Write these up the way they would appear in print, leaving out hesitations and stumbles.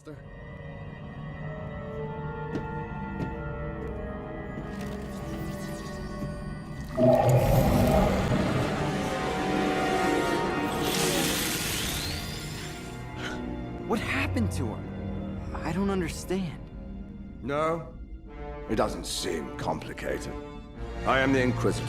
Sinister. What happened to her? I don't understand. No, it doesn't seem complicated. I am the Inquisitor.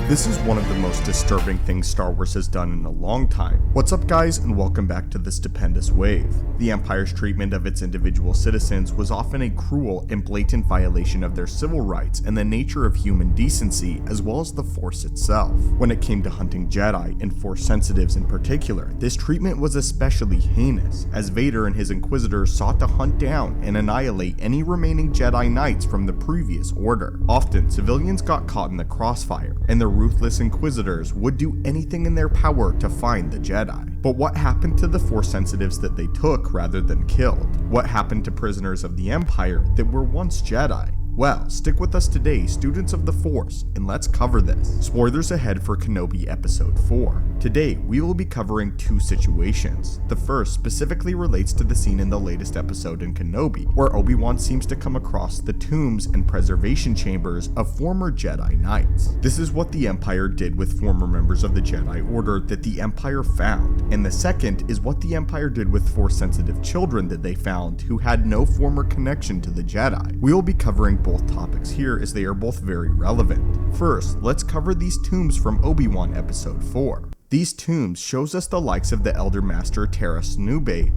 This is one of the most disturbing things Star Wars has done in a long time. What's up guys, and welcome back to the Stupendous Wave. The Empire's treatment of its individual citizens was often a cruel and blatant violation of their civil rights and the nature of human decency, as well as the Force itself. When it came to hunting Jedi, and Force sensitives in particular, this treatment was especially heinous, as Vader and his Inquisitors sought to hunt down and annihilate any remaining Jedi Knights from the previous order. Often, civilians got caught in the crossfire, and the ruthless Inquisitors would do anything in their power to find the Jedi. But what happened to the Force sensitives that they took rather than killed? What happened to prisoners of the Empire that were once Jedi? Well, stick with us today, students of the Force, and let's cover this. Spoilers ahead for Kenobi Episode 4. Today, we will be covering two situations. The first specifically relates to the scene in the latest episode in Kenobi, where Obi-Wan seems to come across the tombs and preservation chambers of former Jedi Knights. This is what the Empire did with former members of the Jedi Order that the Empire found, and the second is what the Empire did with Force-sensitive children that they found who had no former connection to the Jedi. We will be covering both topics here as they are both very relevant. First, let's cover these tombs from Obi-Wan Episode 4. These tombs shows us the likes of the Elder Master Terminus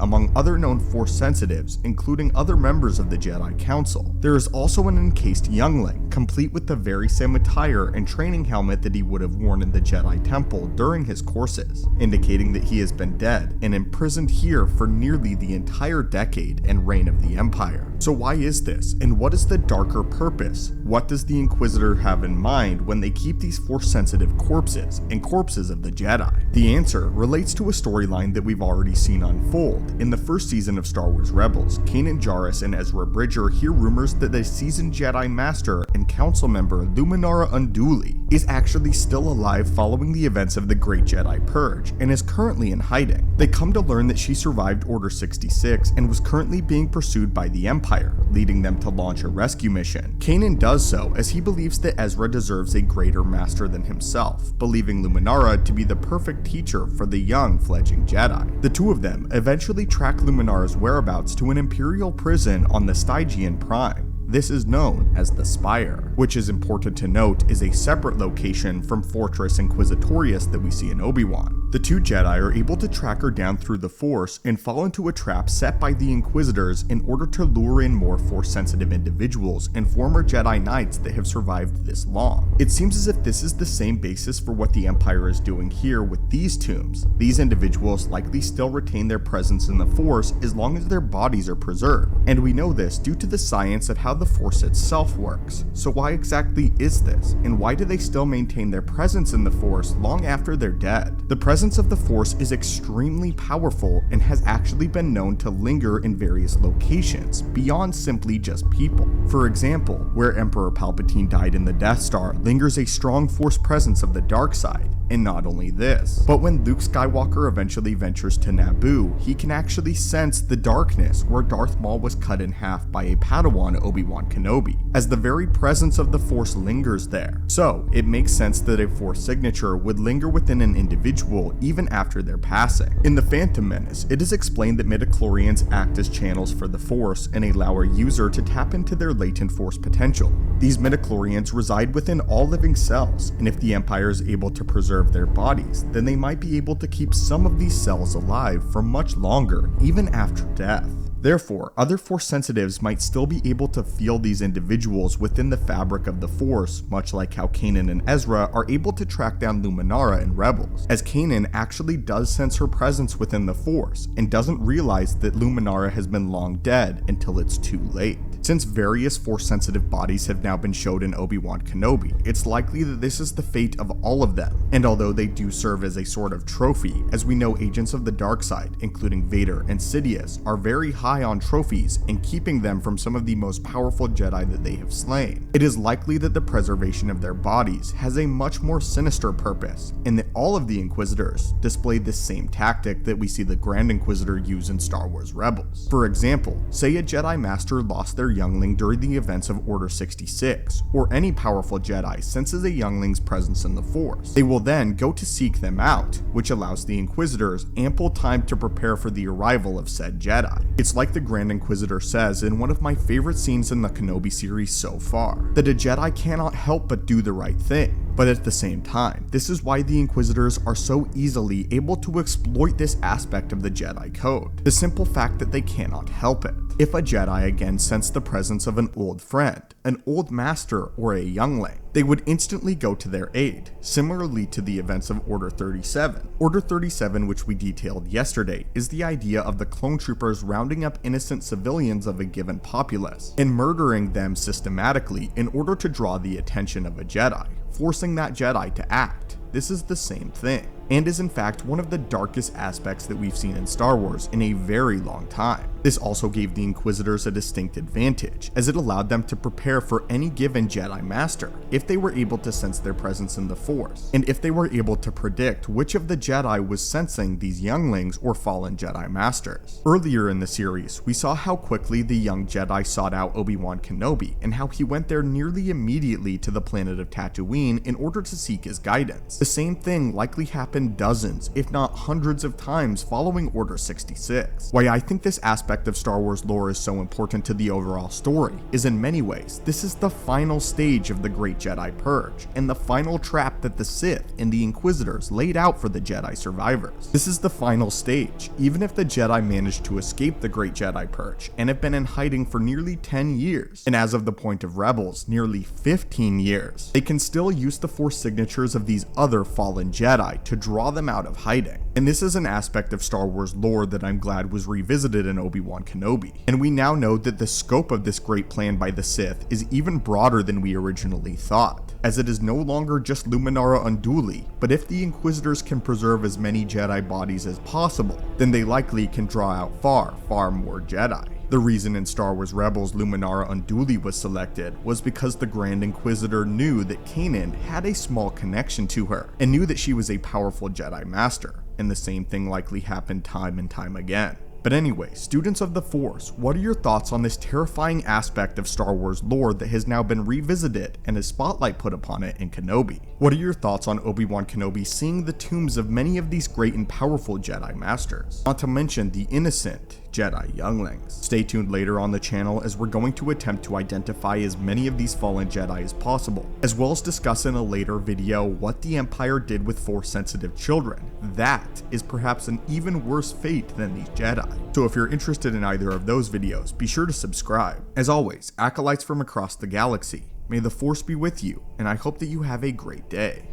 among other known Force sensitives, including other members of the Jedi Council. There is also an encased youngling, complete with the very same attire and training helmet that he would have worn in the Jedi Temple during his courses, indicating that he has been dead and imprisoned here for nearly the entire decade and reign of the Empire. So why is this, and what is the darker purpose? What does the Inquisitor have in mind when they keep these Force-sensitive corpses and corpses of the Jedi? The answer relates to a storyline that we've already seen unfold. In the first season of Star Wars Rebels, Kanan Jarrus and Ezra Bridger hear rumors that the seasoned Jedi Master and Council member Luminara Unduli is actually still alive following the events of the Great Jedi Purge and is currently in hiding. They come to learn that she survived Order 66 and was currently being pursued by the Empire, leading them to launch a rescue mission. Kanan does so as he believes that Ezra deserves a greater master than himself, believing Luminara to be the perfect teacher for the young fledgling Jedi. The two of them eventually track Luminara's whereabouts to an Imperial prison on the Stygian Prime. This is known as the Spire, which is important to note is a separate location from Fortress Inquisitorius that we see in Obi-Wan. The two Jedi are able to track her down through the Force and fall into a trap set by the Inquisitors in order to lure in more Force-sensitive individuals and former Jedi Knights that have survived this long. It seems as if this is the same basis for what the Empire is doing here with these tombs. These individuals likely still retain their presence in the Force as long as their bodies are preserved, and we know this due to the science of how the Force itself works. So why exactly is this, and why do they still maintain their presence in the Force long after they're dead? The presence of the Force is extremely powerful and has actually been known to linger in various locations, beyond simply just people. For example, where Emperor Palpatine died in the Death Star lingers a strong Force presence of the dark side. And not only this, but when Luke Skywalker eventually ventures to Naboo, he can actually sense the darkness where Darth Maul was cut in half by a Padawan Obi-Wan Kenobi, as the very presence of the Force lingers there. So, it makes sense that a Force signature would linger within an individual even after their passing. In The Phantom Menace, it is explained that midichlorians act as channels for the Force and allow a user to tap into their latent Force potential. These midichlorians reside within all living cells, and if the Empire is able to preserve their bodies, then they might be able to keep some of these cells alive for much longer, even after death. Therefore, other Force sensitives might still be able to feel these individuals within the fabric of the Force, much like how Kanan and Ezra are able to track down Luminara in Rebels, as Kanan actually does sense her presence within the Force, and doesn't realize that Luminara has been long dead until it's too late. Since various Force-sensitive bodies have now been showed in Obi-Wan Kenobi, it's likely that this is the fate of all of them, and although they do serve as a sort of trophy, as we know agents of the dark side, including Vader and Sidious, are very high on trophies and keeping them from some of the most powerful Jedi that they have slain, it is likely that the preservation of their bodies has a much more sinister purpose, and that all of the Inquisitors display this same tactic that we see the Grand Inquisitor use in Star Wars Rebels. For example, say a Jedi Master lost their youngling during the events of Order 66, or any powerful Jedi senses a youngling's presence in the Force. They will then go to seek them out, which allows the Inquisitors ample time to prepare for the arrival of said Jedi. It's like the Grand Inquisitor says in one of my favorite scenes in the Kenobi series so far, that a Jedi cannot help but do the right thing. But at the same time, this is why the Inquisitors are so easily able to exploit this aspect of the Jedi Code. The simple fact that they cannot help it. If a Jedi again sensed the presence of an old friend, an old master, or a youngling, they would instantly go to their aid, similarly to the events of Order 37. Order 37, which we detailed yesterday, is the idea of the clone troopers rounding up innocent civilians of a given populace, and murdering them systematically in order to draw the attention of a Jedi, forcing that Jedi to act. This is the same thing, and is in fact one of the darkest aspects that we've seen in Star Wars in a very long time. This also gave the Inquisitors a distinct advantage, as it allowed them to prepare for any given Jedi Master, if they were able to sense their presence in the Force, and if they were able to predict which of the Jedi was sensing these younglings or fallen Jedi Masters. Earlier in the series, we saw how quickly the young Jedi sought out Obi-Wan Kenobi, and how he went there nearly immediately to the planet of Tatooine in order to seek his guidance. The same thing likely happened dozens, if not hundreds of times following Order 66. Why I think this aspect of Star Wars lore is so important to the overall story is in many ways, this is the final stage of the Great Jedi Purge, and the final trap that the Sith and the Inquisitors laid out for the Jedi survivors. This is the final stage, even if the Jedi managed to escape the Great Jedi Purge, and have been in hiding for nearly 10 years, and as of the point of Rebels, nearly 15 years, they can still use the Force signatures of these other fallen Jedi to draw them out of hiding. And this is an aspect of Star Wars lore that I'm glad was revisited in Obi-Wan Kenobi. And we now know that the scope of this great plan by the Sith is even broader than we originally thought, as it is no longer just Luminara Unduli, but if the Inquisitors can preserve as many Jedi bodies as possible, then they likely can draw out far, far more Jedi. The reason in Star Wars Rebels Luminara Unduli was selected was because the Grand Inquisitor knew that Kanan had a small connection to her, and knew that she was a powerful Jedi Master, and the same thing likely happened time and time again. But anyway, students of the Force, what are your thoughts on this terrifying aspect of Star Wars lore that has now been revisited and a spotlight put upon it in Kenobi? What are your thoughts on Obi-Wan Kenobi seeing the tombs of many of these great and powerful Jedi Masters? Not to mention the innocent Jedi younglings. Stay tuned later on the channel as we're going to attempt to identify as many of these fallen Jedi as possible, as well as discuss in a later video what the Empire did with Force-sensitive children. That is perhaps an even worse fate than these Jedi. So if you're interested in either of those videos, be sure to subscribe. As always, acolytes from across the galaxy, may the Force be with you, and I hope that you have a great day.